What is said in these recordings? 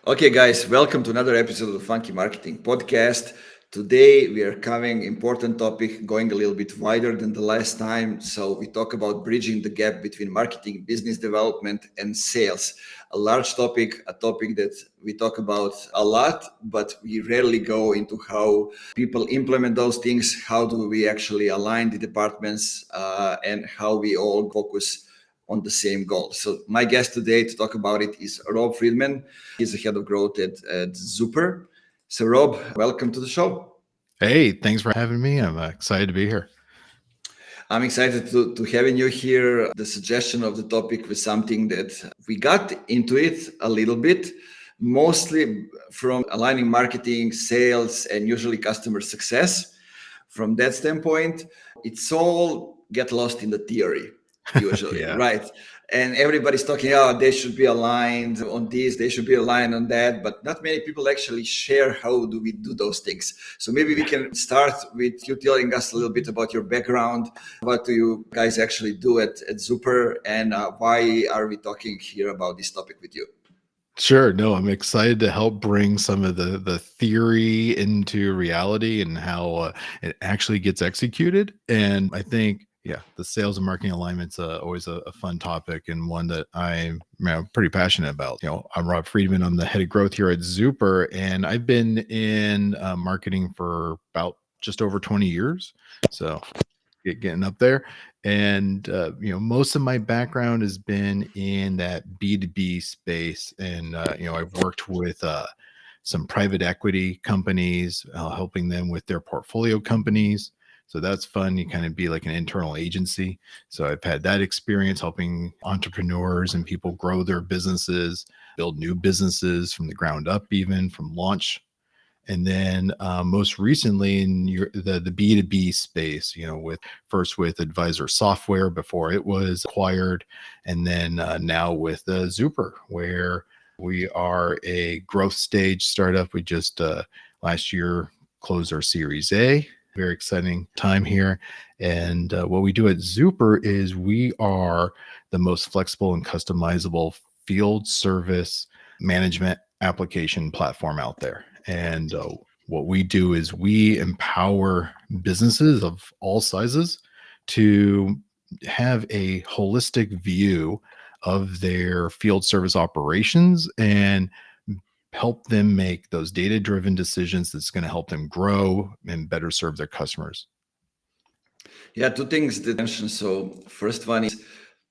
Okay, guys, welcome to another episode of the Funky Marketing Podcast. Today we are covering important topic, going a little bit wider than the last time. So we talk about bridging the gap between marketing, business development, and sales. A large topic, a topic that we talk about a lot, but we rarely go into how people implement those things. How do we actually align the departments, and how we all focus on the same goal. So my guest today to talk about it is Rob Freedman. He's the head of growth at Zuper. So Rob, welcome to the show. Hey, thanks for having me. I'm excited to be here. I'm excited to having you here. The suggestion of the topic was something that we got into it a little bit, mostly from aligning marketing, sales, and usually customer success. From that standpoint, it's all get lost in the theory usually, Yeah. right? And everybody's talking, oh, they should be aligned on this, they should be aligned on that, but not many people actually share how do we do those things. So maybe we can start with you telling us a little bit about your background. What do you guys actually do at Zuper, and why are we talking here about this topic with you? Sure. No, I'm excited to help bring some of the theory into reality and how it actually gets executed. And I think, yeah, the sales and marketing alignment's always a fun topic and one that I'm pretty passionate about. I'm Rob Freedman. I'm the head of growth here at Zuper, and I've been in marketing for about just over 20 years. So getting up there. And most of my background has been in that B2B space. And I've worked with some private equity companies, helping them with their portfolio companies. So that's fun. You kind of be like an internal agency. So I've had that experience helping entrepreneurs and people grow their businesses, build new businesses from the ground up, even from launch. And then most recently in the B2B space, with Advisor Software before it was acquired, and then now with Zuper, where we are a growth stage startup. We just last year closed our Series A. Very exciting time here. And what we do at Zuper is we are the most flexible and customizable field service management application platform out there. And what we do is we empower businesses of all sizes to have a holistic view of their field service operations and help them make those data-driven decisions that's going to help them grow and better serve their customers. Yeah, two things that I mentioned. So first one is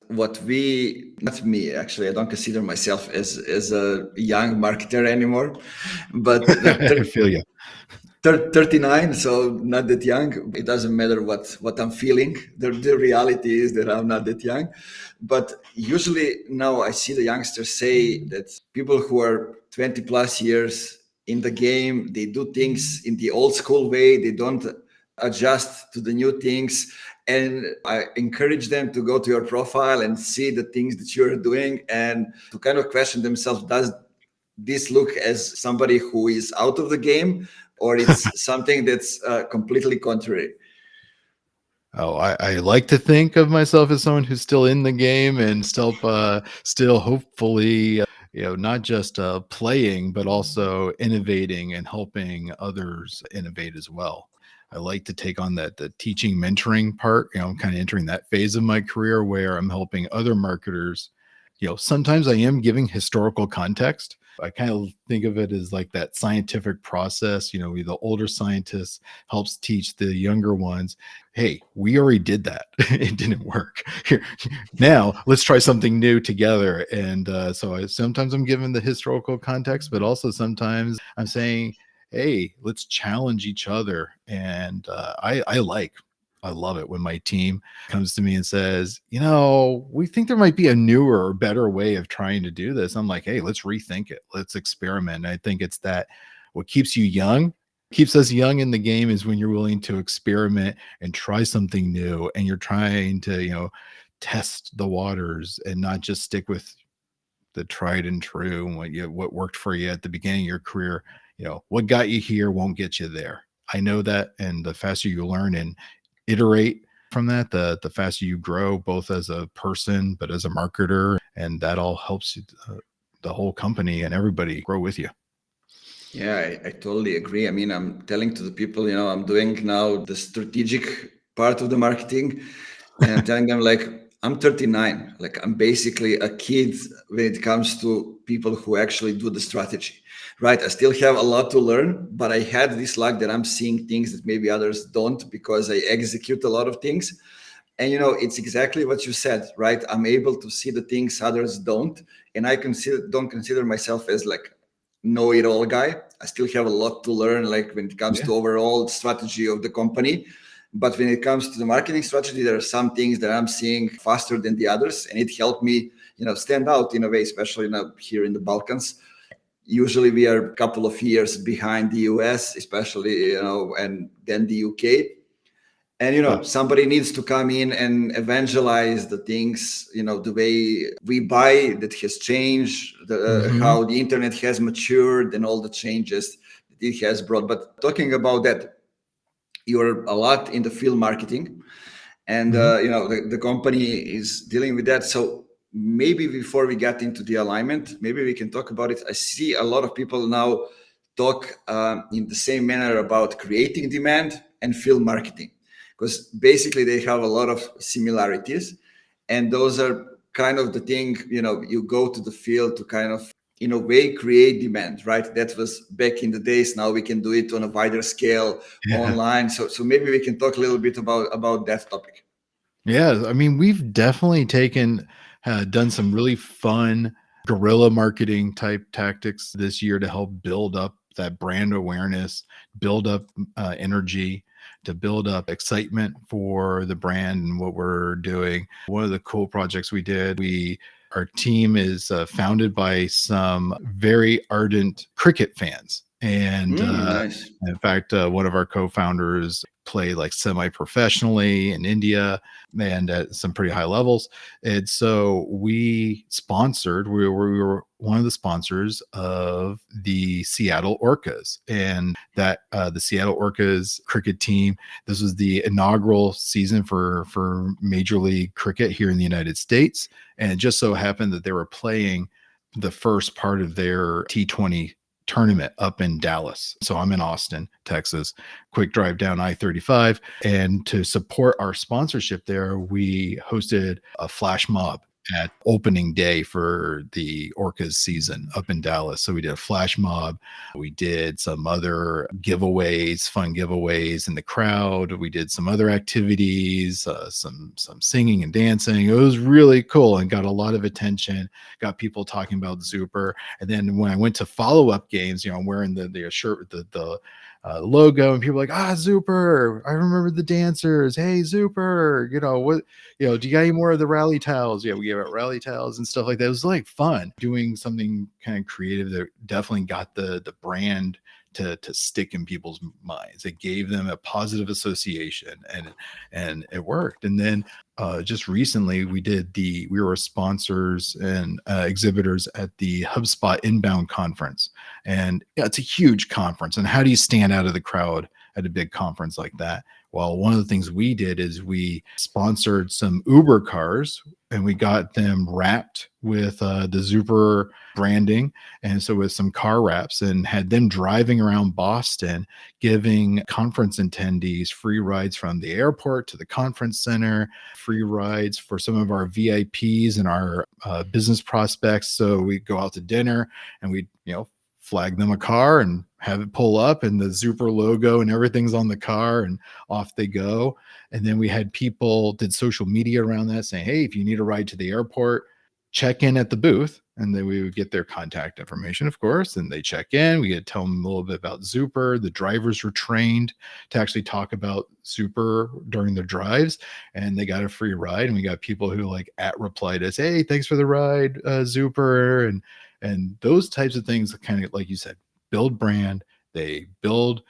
what we, not me actually, I don't consider myself as a young marketer anymore, but I feel you. 39, so not that young. It doesn't matter what I'm feeling. The reality is that I'm not that young. But usually now I see the youngsters say that people who are 20 plus years in the game, they do things in the old school way. They don't adjust to the new things. And I encourage them to go to your profile and see the things that you're doing and to kind of question themselves, does this look as somebody who is out of the game, or it's something that's completely contrary? Oh, I like to think of myself as someone who's still in the game and still hopefully, not just playing, but also innovating and helping others innovate as well. I like to take on the teaching, mentoring part. I'm kind of entering that phase of my career where I'm helping other marketers. Sometimes I am giving historical context. I kind of think of it as like that scientific process. The older scientists helps teach the younger ones, hey, we already did that. It didn't work. Here, now let's try something new together. And sometimes I'm giving the historical context, but also sometimes I'm saying, hey, let's challenge each other. And I love it when my team comes to me and says, we think there might be a newer or better way of trying to do this. I'm like, hey, let's rethink it. Let's experiment. And I think it's that what keeps you young, keeps us young in the game is when you're willing to experiment and try something new, and you're trying to, test the waters and not just stick with the tried and true and what worked for you at the beginning of your career. What got you here won't get you there. I know that. And the faster you learn and iterate from that, the faster you grow, both as a person, but as a marketer. And that all helps you, the whole company and everybody grow with you. Yeah, I totally agree. I mean, I'm telling to the people, I'm doing now the strategic part of the marketing, and I'm telling them like I'm 39, like I'm basically a kid when it comes to people who actually do the strategy, right? I still have a lot to learn, but I had this luck that I'm seeing things that maybe others don't because I execute a lot of things. And it's exactly what you said, right? I'm able to see the things others don't, and I don't consider myself as like know-it-all guy. I still have a lot to learn, like when it comes Yeah. to overall strategy of the company. But when it comes to the marketing strategy, there are some things that I'm seeing faster than the others, and it helped me, stand out in a way, especially now here in the Balkans. Usually, we are a couple of years behind the US, especially, and then the UK. And Yeah. somebody needs to come in and evangelize the things, the way we buy that has changed, Mhm. how the internet has matured and all the changes that it has brought. But talking about that, you're a lot in the field marketing, and Mhm. the company is dealing with that. So maybe before we get into the alignment, maybe we can talk about it. I see a lot of people now talk in the same manner about creating demand and field marketing, because basically they have a lot of similarities, and those are kind of the thing. You go to the field to kind of in a way create demand, right? That was back in the days. Now we can do it on a wider scale Yeah. online. So maybe we can talk a little bit about that topic. Yeah, I mean, we've definitely done some really fun guerrilla marketing type tactics this year to help build up that brand awareness, build up energy, to build up excitement for the brand and what we're doing. One of the cool projects we did, our team is founded by some very ardent cricket fans. And Nice. in fact, one of our co-founders play like semi-professionally in India and at some pretty high levels. And so we were one of the sponsors of the Seattle Orcas, and that the Seattle Orcas cricket team. This was the inaugural season for Major League Cricket here in the United States, and it just so happened that they were playing the first part of their T20 tournament up in Dallas. So I'm in Austin, Texas, quick drive down I-35. And to support our sponsorship there, we hosted a flash mob at opening day for the Orcas season up in Dallas. So we did a flash mob. We did some other giveaways, fun giveaways in the crowd. We did some other activities, some singing and dancing. It was really cool and got a lot of attention, got people talking about Zuper. And then when I went to follow-up games, I'm wearing the shirt with the logo, and people are like, Zuper, I remember the dancers. Hey, Zuper, what, do you got any more of the rally towels? Yeah, we gave out rally towels and stuff like that. It was like fun doing something kind of creative that definitely got the brand to stick in people's minds. It gave them a positive association, and it worked. And then just recently we were sponsors and exhibitors at the HubSpot Inbound conference. And yeah, it's a huge conference. And how do you stand out of the crowd at a big conference like that? Well, one of the things we did is we sponsored some Uber cars, and we got them wrapped with the Zuper branding. And so with some car wraps, and had them driving around Boston, giving conference attendees free rides from the airport to the conference center, free rides for some of our VIPs and our business prospects. So we go out to dinner, and we, flag them a car and have it pull up, and the Zuper logo and everything's on the car, and off they go. And then we had people did social media around that, saying, hey, if you need a ride to the airport, check in at the booth. And then we would get their contact information, of course, and they check in. We could tell them a little bit about Zuper. The drivers were trained to actually talk about Zuper during their drives, and they got a free ride. And we got people who replied us, hey, thanks for the ride, Zuper. And those types of things, kind of like you said, build brand. They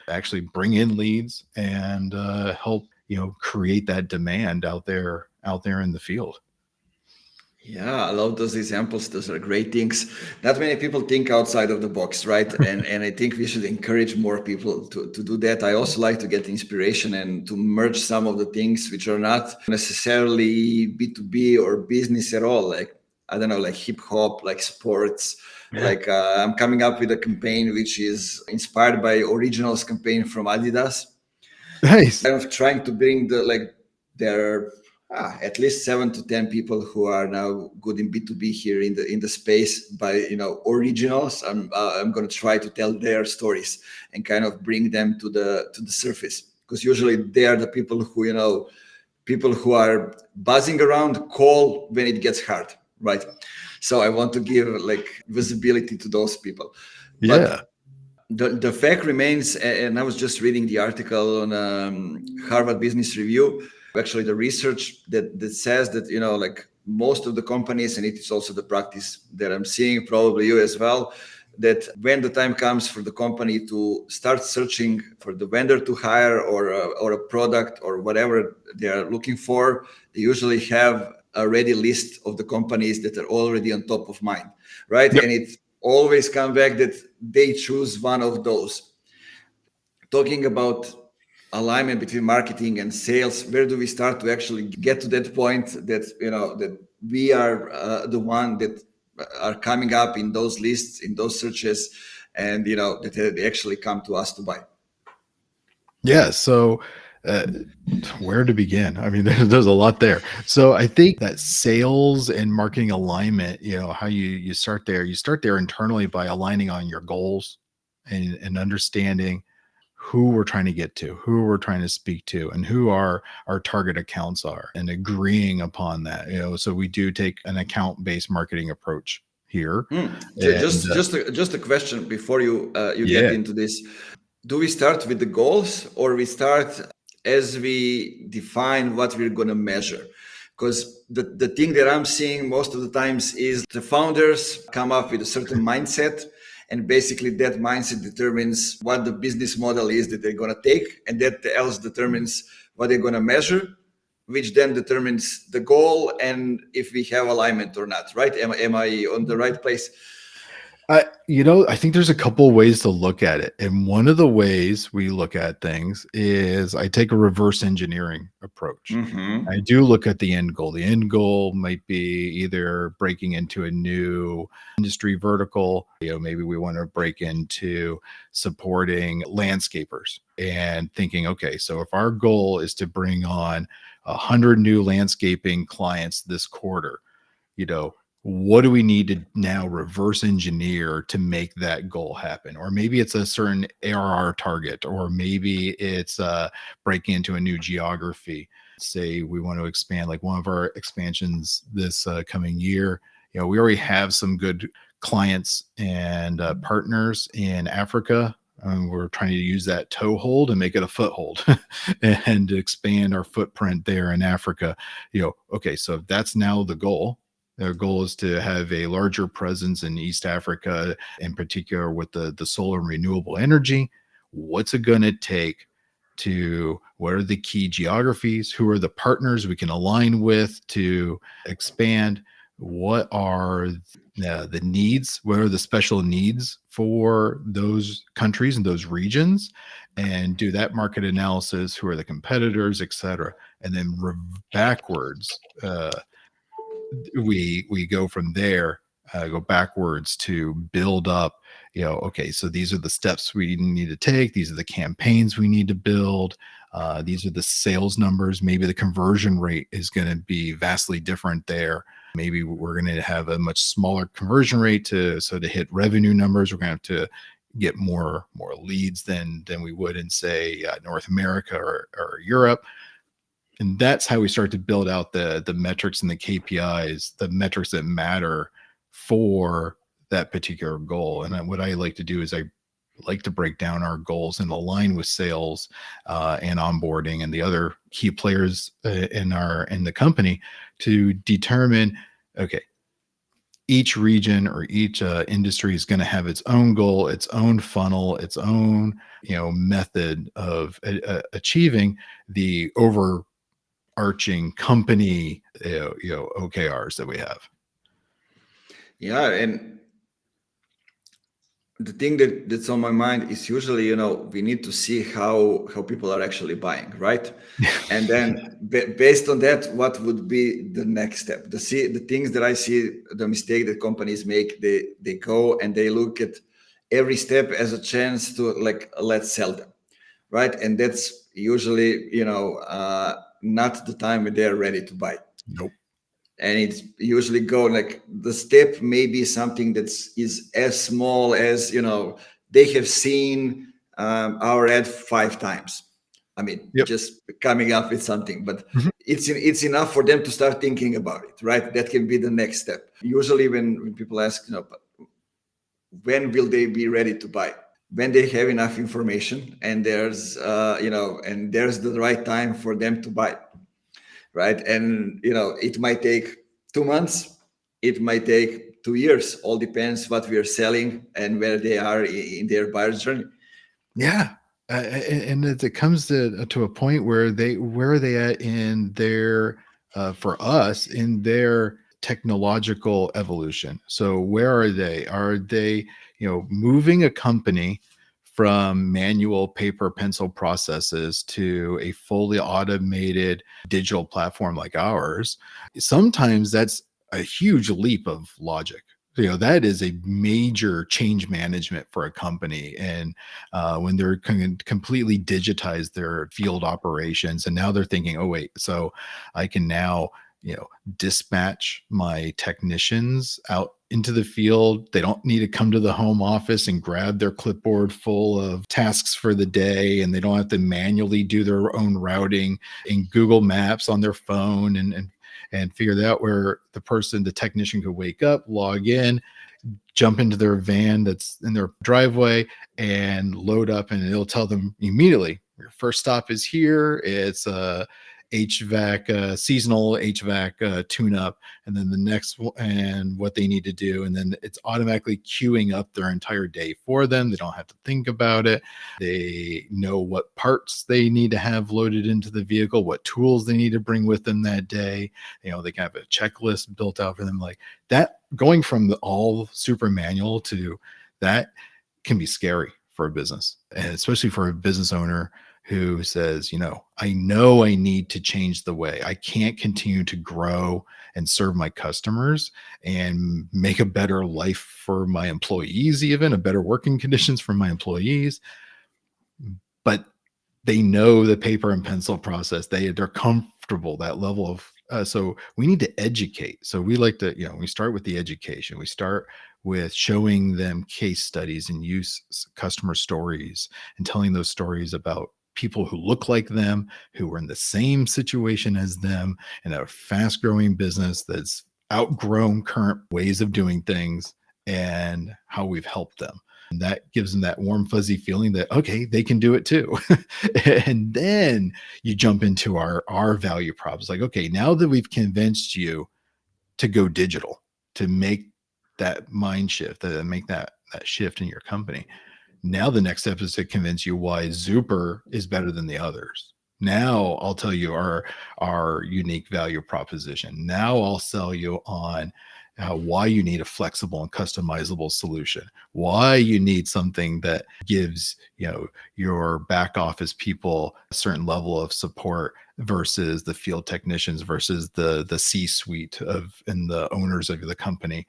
actually bring in leads, and help create that demand out there in the field. Yeah, I love those examples. Those are great things. Not many people think outside of the box, right? And I think we should encourage more people to do that. I also like to get inspiration and to merge some of the things which are not necessarily B2B or business at all. Like I don't know, like hip hop, like sports. Yeah. Like I'm coming up with a campaign which is inspired by Originals campaign from Adidas. Nice. Kind of trying to bring the like there are at least 7 to 10 people who are now good in B2B here in the space by Originals. I'm going to try to tell their stories and kind of bring them to the surface, because usually they are the people who are buzzing around call when it gets hard, right? So I want to give like visibility to those people. Yeah. But the fact remains, and I was just reading the article on Harvard Business Review, actually the research that says that, like most of the companies, and it is also the practice that I'm seeing, probably you as well, that when the time comes for the company to start searching for the vendor to hire or a product or whatever they are looking for, they usually have a ready list of the companies that are already on top of mind, right? Yep. And it always come back that they choose one of those. Talking about alignment between marketing and sales, where do we start to actually get to that point that that we are the one that are coming up in those lists, in those searches, and that they actually come to us to buy? Yeah. So, where to begin? I mean, there's a lot there. So, I think that sales and marketing alignment, how you start there. You start there internally by aligning on your goals and understanding who we're trying to get to, who we're trying to speak to, and who our target accounts are, and agreeing upon that. So we do take an account-based marketing approach here. And Just a question before you get yeah, into this. Do we start with the goals, or we start as we define what we're going to measure? Because the thing that I'm seeing most of the times is the founders come up with a certain mindset, and basically that mindset determines what the business model is that they're going to take, and that else determines what they're going to measure, which then determines the goal and if we have alignment or not, right? Am I on the right place? I think there's a couple ways to look at it. And one of the ways we look at things is I take a reverse engineering approach. I Mm-hmm. do look at the end goal. The end goal might be either breaking into a new industry vertical. Maybe we want to break into supporting landscapers and thinking, okay, so if our goal is to bring on 100 new landscaping clients this quarter, you know, what do we need to now reverse engineer to make that goal happen? Or maybe it's a certain ARR target, or maybe it's breaking into a new geography. Say we want to expand, like one of our expansions this coming year. We already have some good clients and partners in Africa. We're trying to use that toehold and make it a foothold and expand our footprint there in Africa. Okay, so if that's now the goal. Their goal is to have a larger presence in East Africa, in particular with the solar and renewable energy. What's it going to take what are the key geographies? Who are the partners we can align with to expand? What are the needs? What are the special needs for those countries and those regions? And do that market analysis. Who are the competitors, et cetera? And then backwards. We go from there, go backwards to build up. Okay, so these are the steps we need to take. These are the campaigns we need to build. These are the sales numbers. Maybe the conversion rate is going to be vastly different there. Maybe we're going to have a much smaller conversion rate to hit revenue numbers. We're going to have to get more leads than we would in, say, North America or Europe. And that's how we start to build out the metrics and the KPIs, the metrics that matter for that particular goal. And what I like to do is I like to break down our goals and align with sales and onboarding and the other key players in the company to determine, okay, each region or each industry is going to have its own goal, its own funnel, its own method of achieving the overarching company OKRs that we have. Yeah, and the thing that's on my mind is usually, we need to see how people are actually buying, right? And then based on that, what would be the next step? The things that I see, the mistake that companies make, they go and they look at every step as a chance to, like, let's sell them, right? And that's usually, not the time when they're ready to buy. Nope. And it's usually go like the step may be something that's is as small as, they have seen our ad 5 times. I mean, Yep. just coming up with something, but Mhm. it's enough for them to start thinking about it, right? That can be the next step. Usually when people ask, when will they be ready to buy? When they have enough information and there's and there's the right time for them to buy, right? And it might take 2 months, it might take 2 years, all depends what we are selling and where they are in their buyer's journey. Yeah. And it comes to a point where are they at in their for us in their technological evolution. So where are they? Are they, moving a company from manual paper pencil processes to a fully automated digital platform like ours? Sometimes that's a huge leap of logic. That is a major change management for a company. And when they're completely digitize their field operations, and now they're thinking, oh wait, so I can now dispatch my technicians out into the field. They don't need to come to the home office and grab their clipboard full of tasks for the day, and they don't have to manually do their own routing in Google Maps on their phone and figure out where the technician could wake up, log in, jump into their van that's in their driveway and load up, and it'll tell them immediately, your first stop is here. It's a HVAC, seasonal HVAC tune up, and then the next and what they need to do. And then it's automatically queuing up their entire day for them. They don't have to think about it. They know what parts they need to have loaded into the vehicle, what tools they need to bring with them that day. They can have a checklist built out for them. Like that, going from the all super manual to that can be scary for a business, and especially for a business owner who says, I know I need to change the way. I can't continue to grow and serve my customers and make a better life for my employees, even a better working conditions for my employees. But they know the paper and pencil process. They're comfortable that level of so we need to educate. So we like to, we start with the education. We start with showing them case studies and use customer stories and telling those stories about people who look like them, who were in the same situation as them in a fast growing business that's outgrown current ways of doing things, and how we've helped them. And that gives them that warm, fuzzy feeling that, okay, they can do it too. And then you jump into our value props. Like, okay, now that we've convinced you to go digital, to make that mind shift, to make that shift in your company, now the next step is to convince you why Zuper is better than the others. Now I'll tell you our unique value proposition. Now I'll sell you on why you need a flexible and customizable solution, why you need something that gives your back office people a certain level of support versus the field technicians versus the C-suite of and the owners of the company,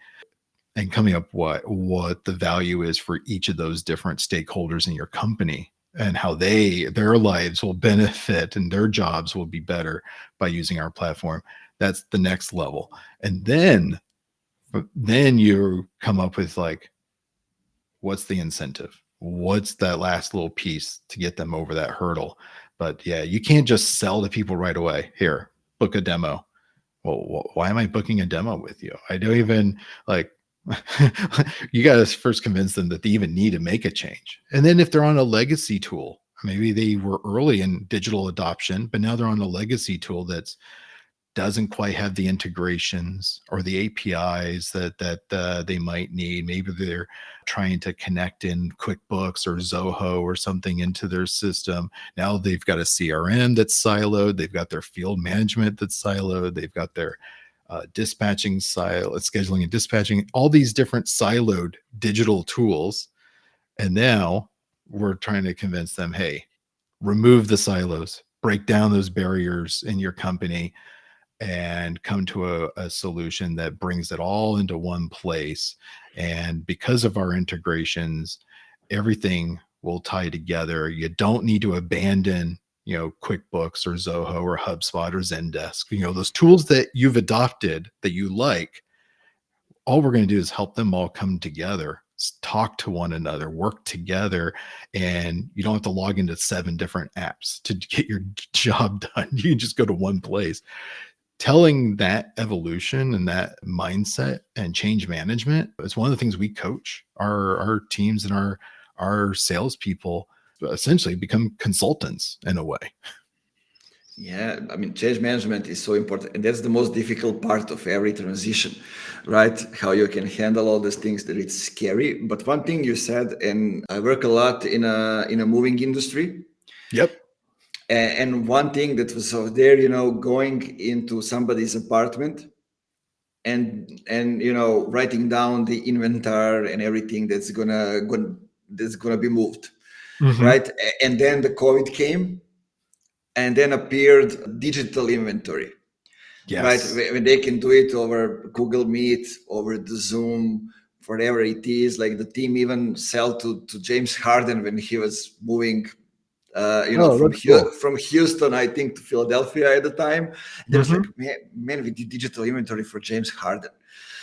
and coming up what the value is for each of those different stakeholders in your company and how their lives will benefit and their jobs will be better by using our platform. That's the next level. And then you come up with like, what's the incentive? What's that last little piece to get them over that hurdle? But yeah, you can't just sell to people right away. Here, book a demo. Well, why am I booking a demo with you? I don't even like, you got to first convince them that they even need to make a change. And then if they're on a legacy tool, maybe they were early in digital adoption, but now they're on a legacy tool that's doesn't quite have the integrations or the APIs that they might need. Maybe they're trying to connect in QuickBooks or Zoho or something into their system. Now they've got a CRM that's siloed. They've got their field management that's siloed. They've got their dispatching scheduling and dispatching, all these different siloed digital tools And now we're trying to convince them, hey, remove the silos, break down those barriers in your company, and come to a solution that brings it all into one place. And because of our integrations, everything will tie together. You don't need to abandon, QuickBooks or Zoho or HubSpot or Zendesk, those tools that you've adopted that you like. All we're going to do is help them all come together, talk to one another, work together, and you don't have to log into 7 different apps to get your job done. You can just go to one place. Telling that evolution and that mindset and change management is one of the things we coach our teams and our salespeople, essentially become consultants in a way. Yeah, I mean, change management is so important, and that's the most difficult part of every transition, right? How you can handle all these things that it's scary. But one thing you said, and I work a lot in a moving industry, Yep. and one thing that was over there, going into somebody's apartment and writing down the inventory and everything that's gonna be moved, Mm-hmm. right? And then the COVID came, and then appeared digital inventory, right? Yes. When they can do it over Google Meet, over the Zoom, whatever it is. Like the team even sell to James Harden when he was moving, Oh, from that's cool. From Houston, I think, to Philadelphia at the time. There was Mm-hmm. like, man, we did digital inventory for James Harden,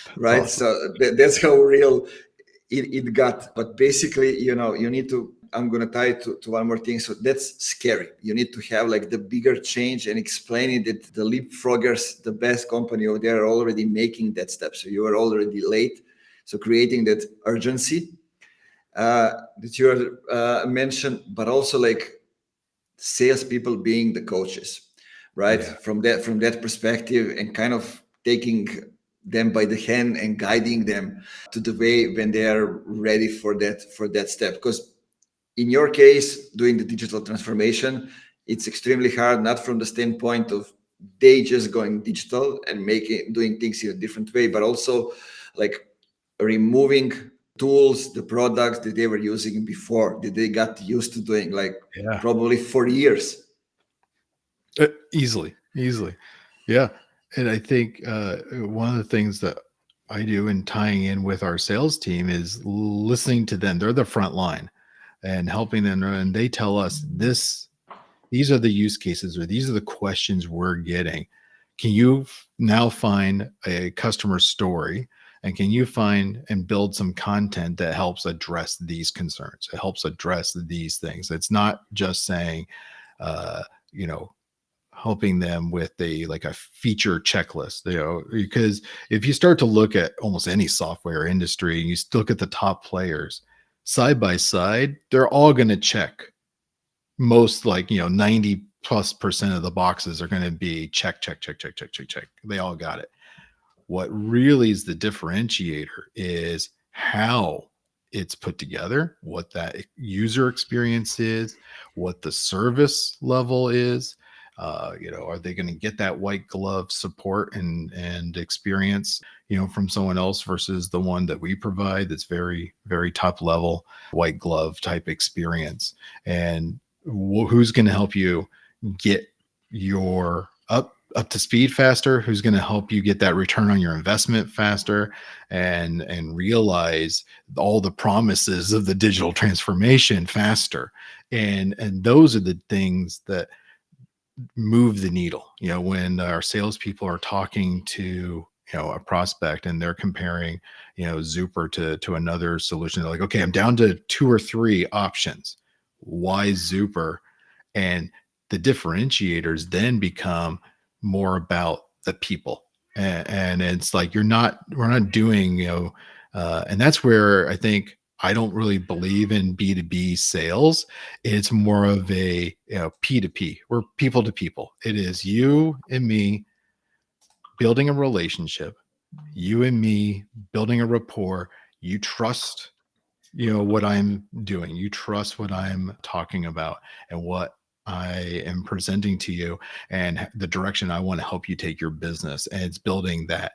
That's right? awesome. So that's how real it got. But basically, you need to, I'm going to tie it to one more thing. So that's scary. You need to have like the bigger change and explaining that the leapfroggers, the best company over there, are already making that step. So you are already late. So creating that urgency that you mentioned, but also like salespeople being the coaches, right? Yeah. From that perspective, and kind of taking them by the hand and guiding them to the way when they are ready for that step. Because in your case, doing the digital transformation, it's extremely hard, not from the standpoint of they just going digital and doing things in a different way, but also like removing tools, the products that they were using before, that they got used to doing, like Yeah. probably for years. Easily. Yeah. And I think one of the things that I do in tying in with our sales team is listening to them. They're the front line and helping them. And they tell us these are the use cases, or these are the questions we're getting. Can you now find a customer story, and can you find and build some content that helps address these concerns? It helps address these things. It's not just saying, uh, you know, helping them with a feature checklist, because if you start to look at almost any software industry and you look at the top players side by side, they're all going to check most, 90+% of the boxes are going to be check, check, check, check, check, check, check. They all got it. What really is the differentiator is how it's put together, what that user experience is, what the service level is. Are they going to get that white glove support and experience, from someone else versus the one that we provide that's very, very top level white glove type experience? And who's going to help you get your up to speed faster, who's going to help you get that return on your investment faster, and realize all the promises of the digital transformation faster. And those are the things that move the needle. When our salespeople are talking to a prospect and they're comparing Zuper to another solution, they're like, okay, I'm down to 2 or 3 options. Why Zuper? And the differentiators then become more about the people. And it's like, we're not doing, and that's where I think I don't really believe in B2B sales. It's more of a P2P. We're people to people. It is you and me building a relationship, you and me building a rapport. You trust what I'm doing, you trust what I'm talking about and what I am presenting to you, and the direction I want to help you take your business. And it's building that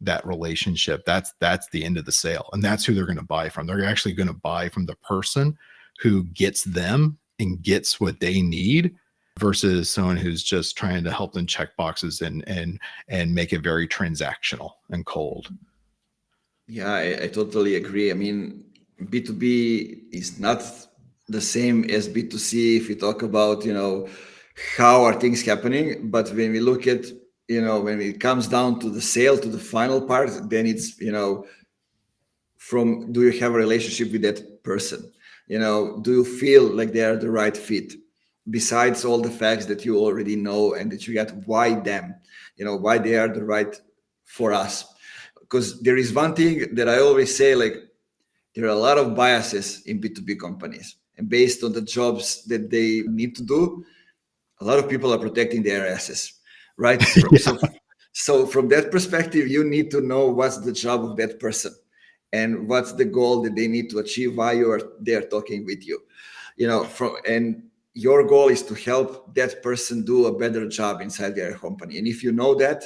that relationship, that's the end of the sale. And that's who they're going to buy from. They're actually going to buy from the person who gets them and gets what they need versus someone who's just trying to help them check boxes and make it very transactional and cold. Yeah, I totally agree. I mean, B2B is not the same as B2C if we talk about, how are things happening. But when we look at, when it comes down to the sale, to the final part, then it's, from do you have a relationship with that person? Do you feel like they are the right fit? Besides all the facts that you already know and that you get why them, why they are the right for us. Because there is one thing that I always say, like, there are a lot of biases in B2B companies. And based on the jobs that they need to do, a lot of people are protecting their asses, right? Yeah. So from that perspective, you need to know what's the job of that person and what's the goal that they need to achieve while they're talking with you. And your goal is to help that person do a better job inside their company. And if you know that,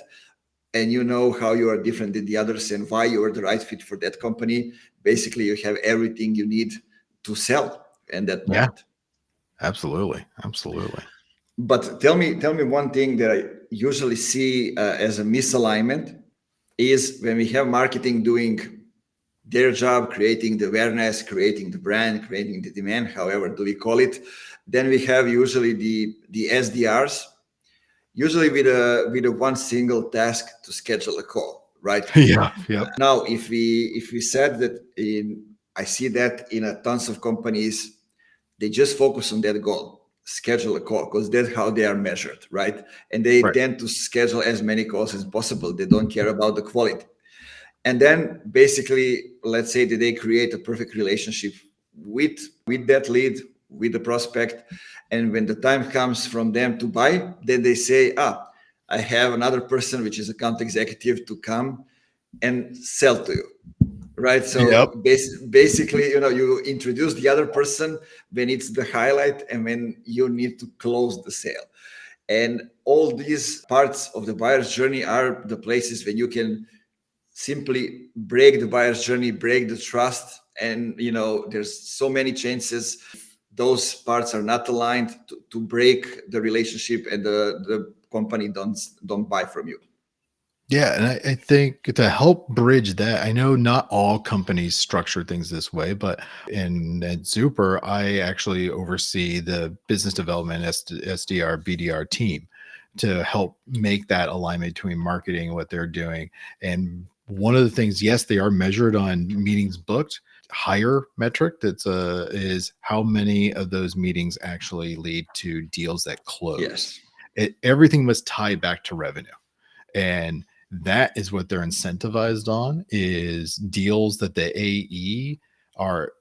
and you know how you are different than the others and why you are the right fit for that company, basically you have everything you need to sell in that moment. Yeah, absolutely. But tell me one thing that I usually see as a misalignment is when we have marketing doing their job, creating the awareness, creating the brand, creating the demand, however do we call it, then we have usually the SDRs, usually with a one single task to schedule a call, right? Yeah. Yep. Now, if we said that I see that in a tons of companies, they just focus on that goal, schedule a call, because that's how they are measured, right? And they Right. tend to schedule as many calls as possible. They don't care about the quality. And then basically, let's say that they create a perfect relationship with that lead, with the prospect. And when the time comes from them to buy, then they say, I have another person, which is account executive, to come and sell to you. Right. Yep. So basically, you introduce the other person when it's the highlight and when you need to close the sale. And all these parts of the buyer's journey are the places when you can simply break the buyer's journey, break the trust. And, there's so many chances those parts are not aligned to break the relationship and the company don't buy from you. Yeah. And I think to help bridge that, I know not all companies structure things this way, but at Zuper, I actually oversee the business development SDR, BDR team to help make that alignment between marketing and what they're doing. And one of the things, yes, they are measured on meetings booked. Higher metric is how many of those meetings actually lead to deals that close. Yes. Everything must tie back to revenue. And that is what they're incentivized on, is deals that the AEs are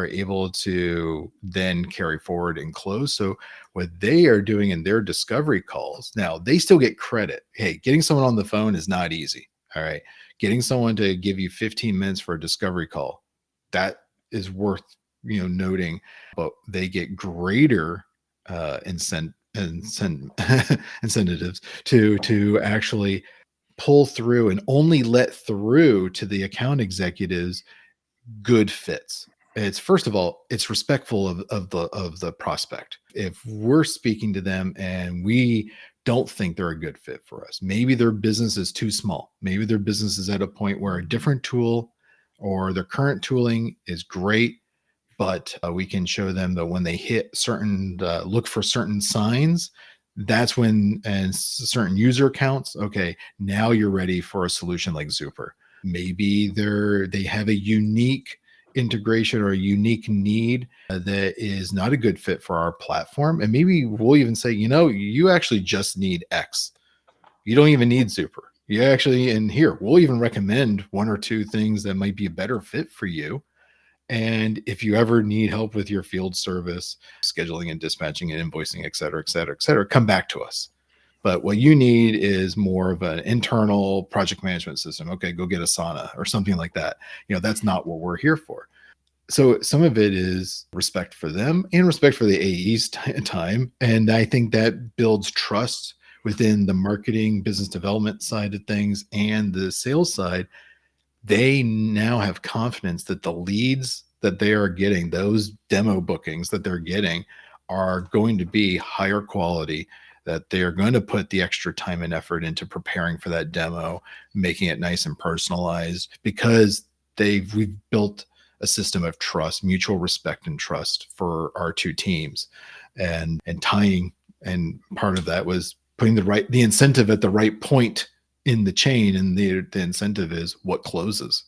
able to then carry forward and close. So what they are doing in their discovery calls, now they still get credit. Hey, getting someone on the phone is not easy. All right. Getting someone to give you 15 minutes for a discovery call, that is worth, noting, but they get greater incentives to actually pull through and only let through to the account executives good fits. It's, first of all, it's respectful of the prospect. If we're speaking to them and we don't think they're a good fit for us, maybe their business is too small, maybe their business is at a point where a different tool or their current tooling is great, but we can show them that when they hit certain, look for certain signs, that's when, and certain user accounts, okay, now you're ready for a solution like Zuper. Maybe they have a unique integration or a unique need that is not a good fit for our platform. And maybe we'll even say, you actually just need X. You don't even need Zuper. You actually, and here, we'll even recommend one or two things that might be a better fit for you. And if you ever need help with your field service, scheduling and dispatching and invoicing, et cetera, come back to us. But what you need is more of an internal project management system. Okay, go get Asana or something like that. That's not what we're here for. So some of it is respect for them and respect for the AE's time. And I think that builds trust within the marketing, business development side of things and the sales side, they now have confidence that the leads that they are getting, those demo bookings that they're getting, are going to be higher quality, that they are going to put the extra time and effort into preparing for that demo, making it nice and personalized, because we've built a system of trust, mutual respect and trust for our two teams, and tying. And part of that was putting the incentive at the right point in the chain, and the incentive is what closes.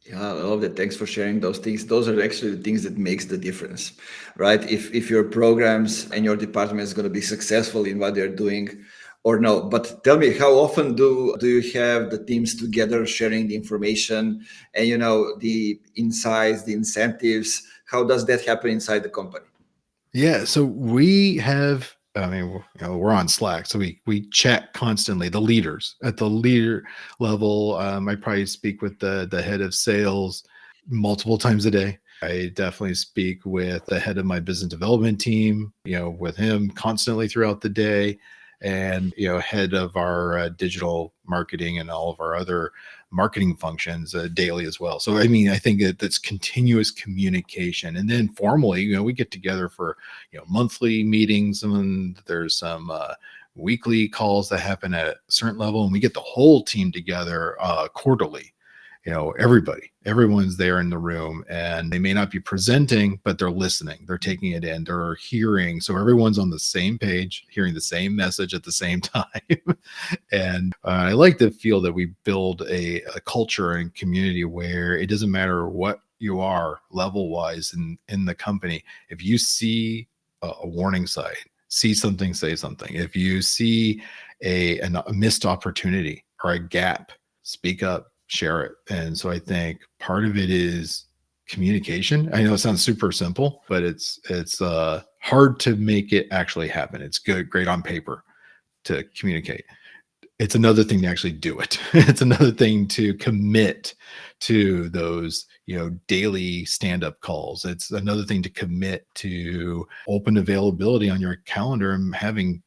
Yeah, I love that. Thanks for sharing those things. Those are actually the things that makes the difference, right? If your programs and your department is going to be successful in what they're doing or no. But tell me, how often do you have the teams together sharing the information and the insights, the incentives? How does that happen inside the company? Yeah, so we have, I mean, we're on Slack, so we chat constantly. The leaders at the leader level, I probably speak with the head of sales multiple times a day. I definitely speak with the head of my business development team, with him constantly throughout the day, and head of our digital marketing and all of our other marketing functions daily as well. So I mean, I think that's continuous communication. And then formally, we get together for monthly meetings, and there's some weekly calls that happen at a certain level, and we get the whole team together quarterly. Everyone's there in the room, and they may not be presenting, but they're listening, they're taking it in, they're hearing. So everyone's on the same page, hearing the same message at the same time. And I like to feel that we build a culture and community where it doesn't matter what you are level wise in the company. If you see a warning sign, see something, say something. If you see a missed opportunity or a gap, speak up, share it. And so I think part of it is communication. I know it sounds super simple, but it's hard to make it actually happen. It's great on paper to communicate. It's another thing to actually do it. It's another thing to commit to those, daily stand-up calls. It's another thing to commit to open availability on your calendar and having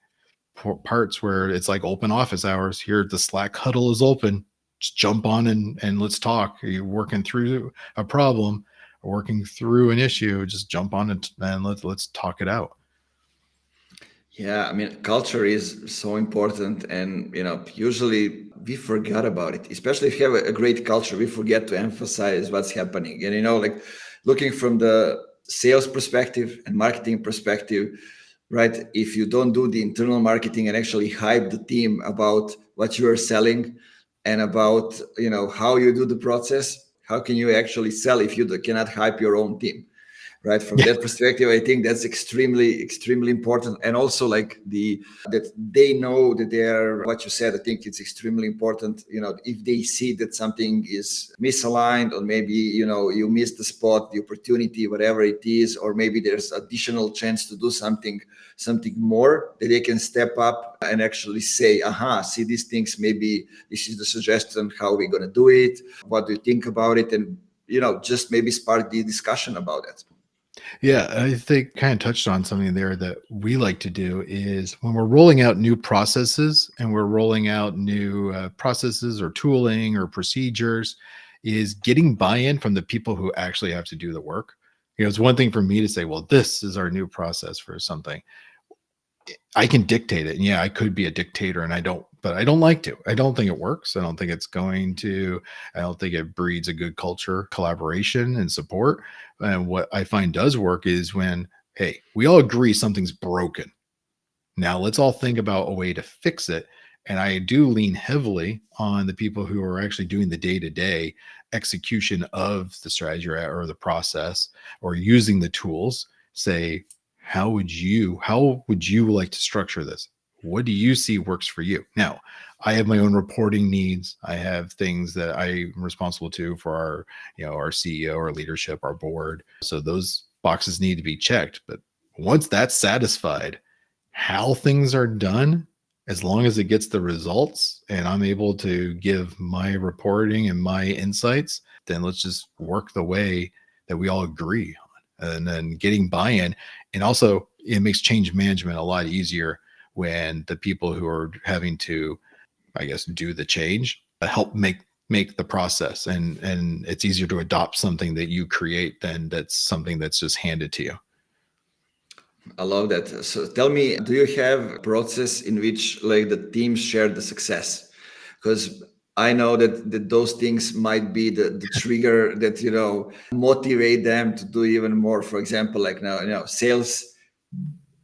parts where it's like open office hours. Here, the Slack huddle is open. Just jump on and let's talk. You're working through a problem, working through an issue. Just jump on and let's talk it out. Yeah, I mean, culture is so important, and usually we forgot about it. Especially if you have a great culture, we forget to emphasize what's happening. And like looking from the sales perspective and marketing perspective, right? If you don't do the internal marketing and actually hype the team about what you are selling and about how you do the process, how can you actually sell if you cannot hype your own team? Right, from Yeah. that perspective, I think that's extremely important. And also like that they know that they're, what you said, I think it's extremely important. If they see that something is misaligned, or maybe you missed the spot, the opportunity, whatever it is, or maybe there's additional chance to do something more, that they can step up and actually say, see these things, maybe this is the suggestion, how we're going to do it, what do you think about it, and just maybe spark the discussion about it. Yeah, I think kind of touched on something there that we like to do is when we're rolling out new processes, and we're rolling out new processes or tooling or procedures, is getting buy-in from the people who actually have to do the work. It's one thing for me to say, well, this is our new process for something. I can dictate it. And yeah, I could be a dictator, and but I don't like to. I don't think it works. I don't think it breeds a good culture, collaboration, and support. And what I find does work is when, hey, we all agree something's broken. Now let's all think about a way to fix it. And I do lean heavily on the people who are actually doing the day-to-day execution of the strategy or the process, or using the tools. Say, how would you like to structure this? What do you see works for you? Now, I have my own reporting needs. I have things that I'm responsible to for our CEO, our leadership, our board. So those boxes need to be checked. But once that's satisfied, how things are done, as long as it gets the results and I'm able to give my reporting and my insights, then let's just work the way that we all agree on. And then getting buy-in. And also, it makes change management a lot easier when the people who are having to, I guess, do the change help make the process, and it's easier to adopt something that you create than that's something that's just handed to you. I love that. So tell me, do you have a process in which like the teams share the success? Because I know that those things might be the trigger that, motivate them to do even more. For example, like now, sales,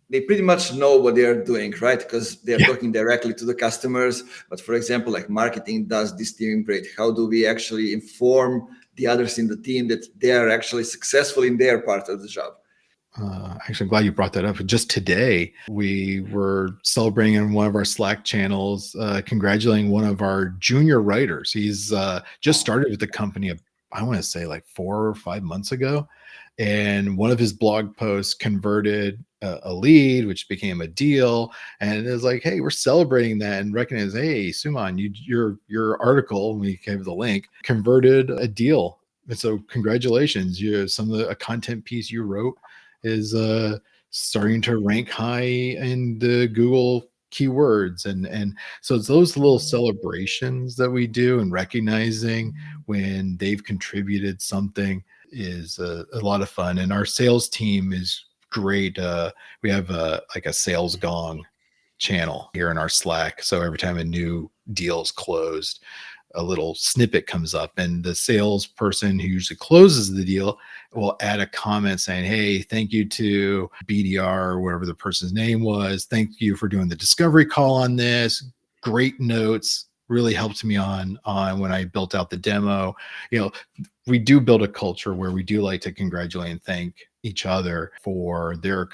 they pretty much know what they are doing, right? Because they're Yeah. talking directly to the customers. But for example, like marketing does this team great. How do we actually inform the others in the team that they are actually successful in their part of the job? Actually, I'm glad you brought that up. Just today, we were celebrating in one of our Slack channels, congratulating one of our junior writers. He's just started with the company, I want to say like 4 or 5 months ago. And one of his blog posts converted a lead, which became a deal. And it was like, hey, we're celebrating that and recognize, hey, Suman, your article, we gave the link, converted a deal. And so congratulations. Some of a content piece you wrote is starting to rank high in the Google keywords, and so it's those little celebrations that we do, and recognizing when they've contributed something is a lot of fun. And our sales team is great. We have like a sales gong channel here in our Slack, so every time a new deal is closed, a little snippet comes up, and the salesperson who usually closes the deal will add a comment saying, hey, thank you to BDR or whatever the person's name was. Thank you for doing the discovery call on this. Great notes, really helped me on when I built out the demo. We do build a culture where we do like to congratulate and thank each other for their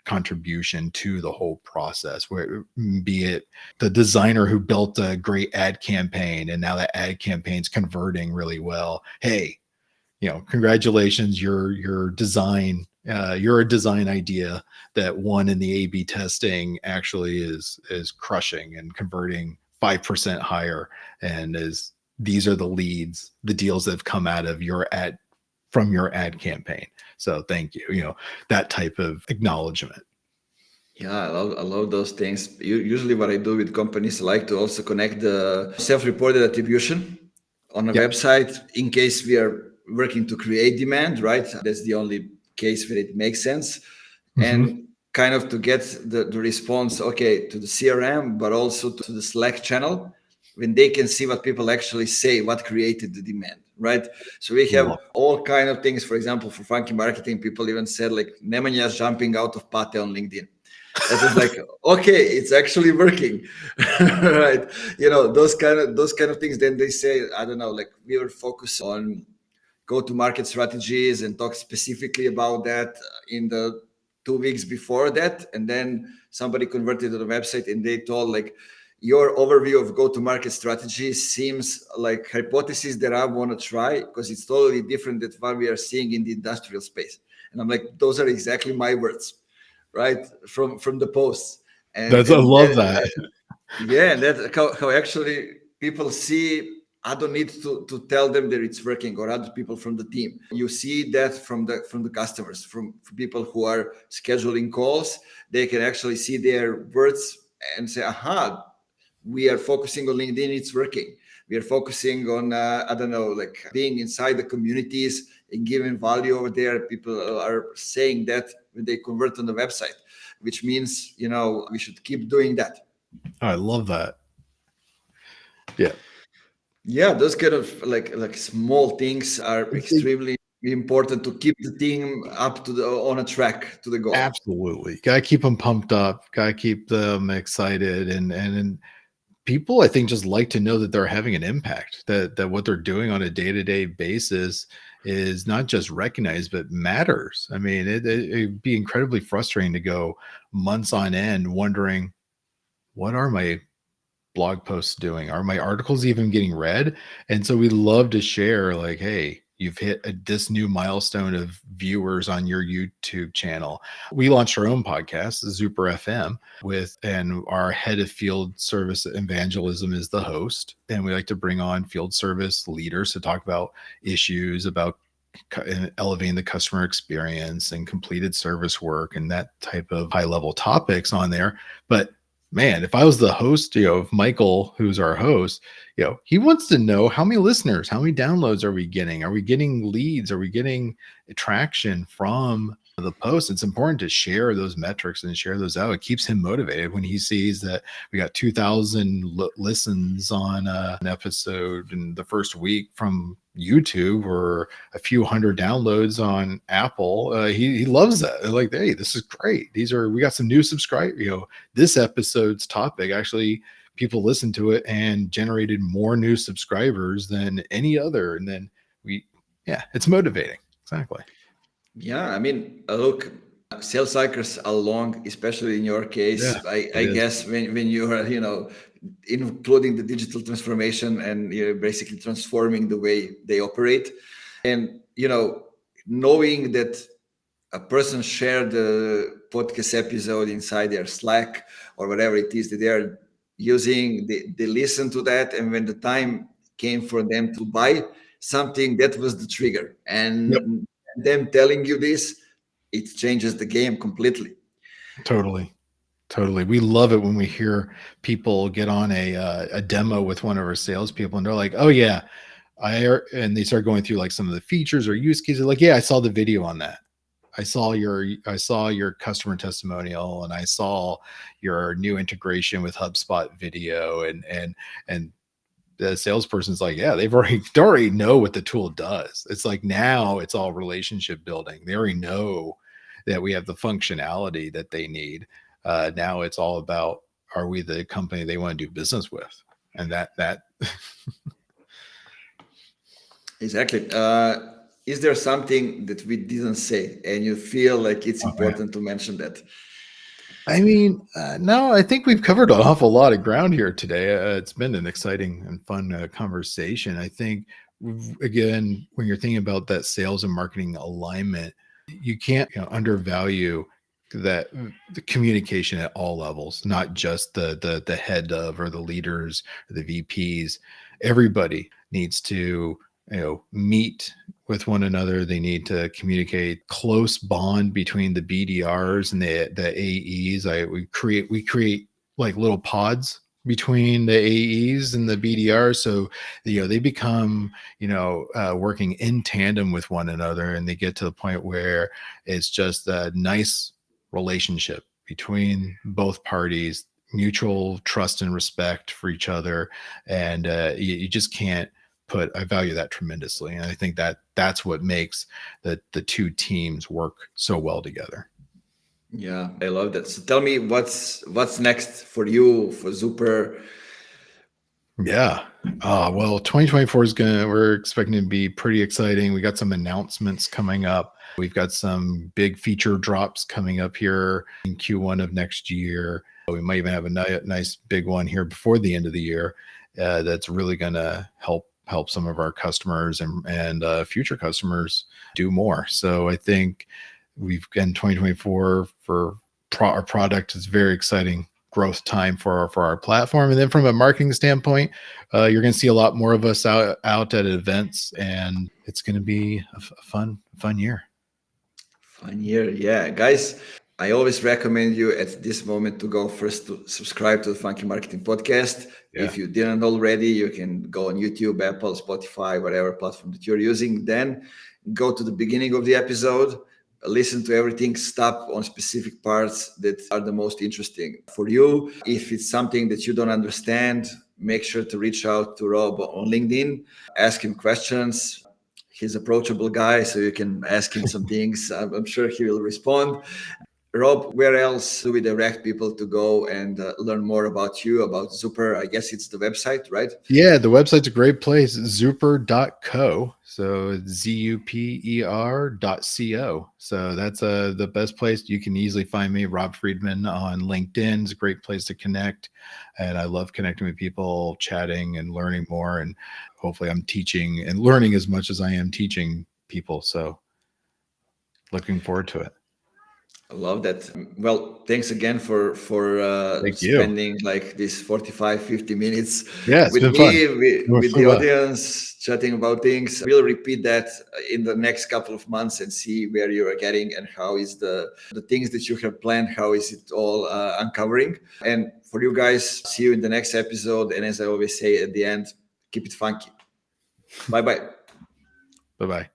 contribution to the whole process, where be it the designer who built a great ad campaign and now that ad campaign's converting really well. Hey, congratulations, your design, you're a design idea that won in the A/B testing actually is crushing and converting 5% higher, and these are the leads, the deals that have come out of your ad from your ad campaign. So thank you. That type of acknowledgement. Yeah, I love those things. Usually, what I do with companies, I like to also connect the self-reported attribution on a Yep. website in case we are working to create demand, right? That's the only case where it makes sense. Mm-hmm. And kind of to get the response, okay, to the CRM, but also to the Slack channel, when they can see what people actually say, what created the demand, right? So we have all kind of things. For example, for funky marketing, people even said like Nemanja jumping out of Pate on LinkedIn. That was like, okay, it's actually working. Right? Those kind of things. Then they say, I don't know, like we were focused on go-to-market strategies and talk specifically about that in the 2 weeks before that. And then somebody converted to the website and they told like, your overview of go-to-market strategy seems like hypothesis that I want to try because it's totally different than what we are seeing in the industrial space. And I'm like, those are exactly my words, right, from the posts. and I and love that, that. yeah, and that's how actually people see. I don't need to tell them that it's working, or other people from the team. You see that from the customers, from people who are scheduling calls. They can actually see their words and say, aha, we are focusing on LinkedIn, it's working. We are focusing on, I don't know, like being inside the communities and giving value over there. People are saying that when they convert on the website, which means, we should keep doing that. I love that. Yeah. Yeah, those kind of like small things are extremely important to keep the team up to on a track to the goal. Absolutely. Gotta keep them pumped up, gotta keep them excited, and people, I think, just like to know that they're having an impact, that what they're doing on a day-to-day basis is not just recognized but matters. I mean, it'd be incredibly frustrating to go months on end wondering, what are my blog posts doing? Are my articles even getting read? And so we love to share, like, hey, you've hit this new milestone of viewers on your YouTube channel. We launched our own podcast, Zuper FM, and our head of field service evangelism is the host. And we like to bring on field service leaders to talk about issues about elevating the customer experience and completed service work and that type of high level topics on there. But man, if I was the host, of Michael, who's our host, he wants to know how many listeners, how many downloads are we getting? Are we getting leads? Are we getting traction from the post? It's important to share those metrics and share those out. It keeps him motivated when he sees that we got 2,000 listens on an episode in the first week from YouTube, or a few hundred downloads on Apple. He loves that. They're like, hey, this is great. We got some new subscribers. This episode's topic actually, people listened to it and generated more new subscribers than any other. And then it's motivating. Exactly. Yeah, I mean, look, sales cycles are long, especially in your Yeah, case. I, it I is. guess when you are, including the digital transformation and you're basically transforming the way they operate. And, knowing that a person shared the podcast episode inside their Slack or whatever it is that they are using, they listen to that. And when the time came for them to buy something, that was the trigger. Yep. And them telling you this, it changes the game completely. Totally. Totally. We love it when we hear people get on a demo with one of our salespeople and they're like, oh yeah, and they start going through like some of the features or use cases. Like, yeah, I saw the video on that. I saw your customer testimonial, and I saw your new integration with HubSpot video, and the salesperson's like, yeah, they already know what the tool does. It's like, now it's all relationship building. They already know that we have the functionality that they need. Now it's all about, are we the company they want to do business with? And that Exactly. Is there something that we didn't say and you feel like it's oh, man. important to mention that? I mean, no, I think we've covered an awful lot of ground here today. It's been an exciting and fun conversation. I think, again, when you're thinking about that sales and marketing alignment, you can't undervalue that the communication at all levels, not just the head of, or the leaders, or the VPs. Everybody needs to meet with one another. They need to communicate. Close bond between the BDRs and the AEs. We create like little pods between the AEs and the BDRs, so they become working in tandem with one another, and they get to the point where it's just a nice relationship between both parties, mutual trust and respect for each other. And you just can't I value that tremendously. And I think that that's what makes the two teams work so well together. Yeah, I love that. So tell me what's next for you, for Zuper. Yeah. Well, 2024 we're expecting to be pretty exciting. We got some announcements coming up. We've got some big feature drops coming up here in Q1 of next year. We might even have a nice big one here before the end of the year that's really going to help some of our customers and future customers do more. So I think we've in 2024 for our product is very exciting growth time for our platform. And then from a marketing standpoint, you're going to see a lot more of us out at events, and it's going to be a fun year. Fun year. Yeah, guys, I always recommend you at this moment to go first to subscribe to the Funky Marketing Podcast. Yeah. If you didn't already, you can go on YouTube, Apple, Spotify, whatever platform that you're using. Then go to the beginning of the episode, listen to everything, stop on specific parts that are the most interesting for you. If it's something that you don't understand, make sure to reach out to Rob on LinkedIn, ask him questions. He's approachable guy, so you can ask him some things. I'm sure he will respond. Rob, where else do we direct people to go and learn more about you, about Zuper? I guess it's the website, right? Yeah, the website's a great place, zuper.co. So it's zuper.co. So that's the best place. You can easily find me, Rob Freedman, on LinkedIn. It's a great place to connect. And I love connecting with people, chatting and learning more. And hopefully I'm teaching and learning as much as I am teaching people. So looking forward to it. I love that. Well, thanks again for Thank you. spending like this 45, 50 minutes Yeah, it's with been fun. me, It with flew the by. audience, chatting about things. We'll repeat that in the next couple of months and see where you are getting and how is the things that you have planned, how is it all uncovering. And for you guys, see you in the next episode. And as I always say at the end, keep it funky. Bye-bye. Bye-bye.